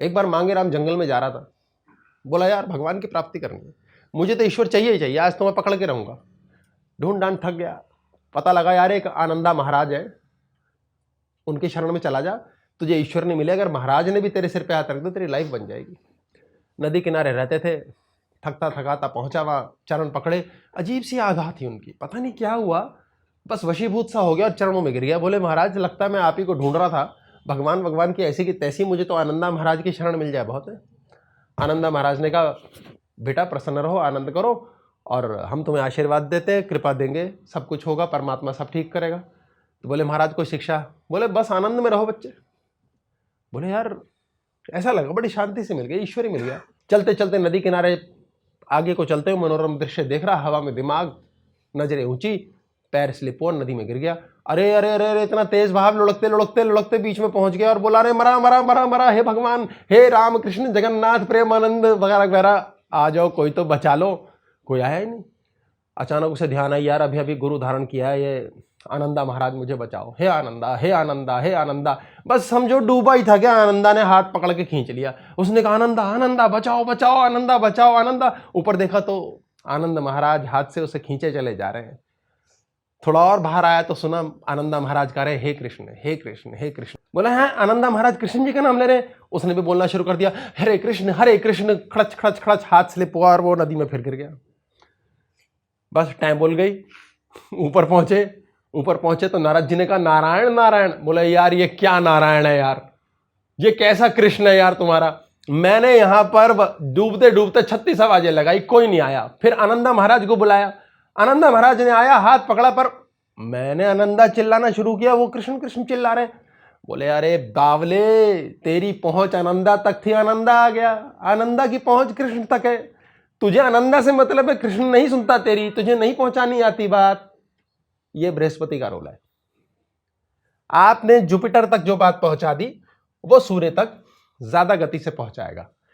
एक बार मांगे राम जंगल में जा रहा था, बोला यार भगवान की प्राप्ति करनी है, मुझे तो ईश्वर चाहिए ही चाहिए, आज तो मैं पकड़ के रहूंगा। ढूंढ ढांड थक गया, पता लगा यार एक आनंदा महाराज है, उनके शरण में चला जा, तुझे ईश्वर नहीं मिले, अगर महाराज ने भी तेरे सिर पे हाथ रख दो तेरी लाइफ बन जाएगी। नदी किनारे रहते थे, थकता थकाता पहुंचा वहां, चरण पकड़े, अजीब सी आगाह थी उनकी, पता नहीं क्या हुआ, बस वशीभूत सा हो गया और चरणों में गिर गया। बोले महाराज लगता है मैं आप ही को ढूंढ रहा था, भगवान भगवान की ऐसी की तैसी, मुझे तो आनंदा महाराज की शरण मिल जाए बहुत है। आनंदा महाराज ने कहा बेटा प्रसन्न रहो, आनंद करो, और हम तुम्हें आशीर्वाद देते हैं, कृपा देंगे, सब कुछ होगा, परमात्मा सब ठीक करेगा। तो बोले महाराज को शिक्षा, बोले बस आनंद में रहो बच्चे। बोले यार ऐसा लगा बड़ी शांति से मिल गई, ईश्वर ही मिल गया। चलते चलते नदी किनारे आगे को चलते हुए मनोरम दृश्य देख रहा, हवा में दिमाग, नजरें ऊंची, पैर स्लिप हुआ, नदी में गिर गया। अरे अरे अरे अरे इतना तेज भाव, लुढ़कते लुढ़कते लुढ़कते बीच में पहुंच गया और बोला अरे मरा मरा मरा मरा, हे भगवान, हे राम कृष्ण जगन्नाथ प्रेमानंद वगैरह वगैरह, आ जाओ कोई तो बचा लो। कोई आया ही नहीं। अचानक उसे ध्यान आई, यार अभी अभी गुरु धारण किया है ये आनंदा महाराज, मुझे बचाओ, हे आनंदा हे आनंदा हे आनंदा। बस समझो डूबा ही था क्या, आनंदा ने हाथ पकड़ के खींच लिया। उसने कहा आनंदा आनंदा बचाओ बचाओ, आनंदा बचाओ आनंदा। ऊपर देखा तो आनंद महाराज हाथ से उसे खींचे चले जा रहे हैं। थोड़ा और बाहर आया तो सुना आनंदा महाराज कह रहे हे कृष्ण हे कृष्ण हे कृष्ण। बोला है आनंदा महाराज कृष्ण जी का नाम ले रहे। उसने भी बोलना शुरू कर दिया, हरे कृष्ण, खड़च खड़च खड़च, हाथ स्लिप हुआ और वो नदी में फिर गिर गया। बस टाइम बोल गई। ऊपर पहुंचे तो नारद जी ने कहा नारायण नारायण। बोले यार ये क्या नारायण है यार, ये कैसा कृष्ण है यार तुम्हारा। मैंने यहां पर डूबते डूबते 36 आवाजें लगाई, कोई नहीं आया। फिर आनंदा महाराज को बुलाया, आनंदा महाराज ने आया, हाथ पकड़ा, पर मैंने आनंदा चिल्लाना शुरू किया, वो कृष्ण कृष्ण चिल्ला रहे। बोले अरे बावले, तेरी पहुंच आनंदा तक थी, आनंदा आ गया, आनंदा की पहुंच कृष्ण तक है। तुझे आनंदा से मतलब है, कृष्ण नहीं सुनता तेरी, तुझे नहीं पहुंचानी आती बात। ये बृहस्पति का रोल है। आपने जुपिटर तक जो बात पहुंचा दी वो सूर्य तक ज्यादा गति से पहुंचाएगा।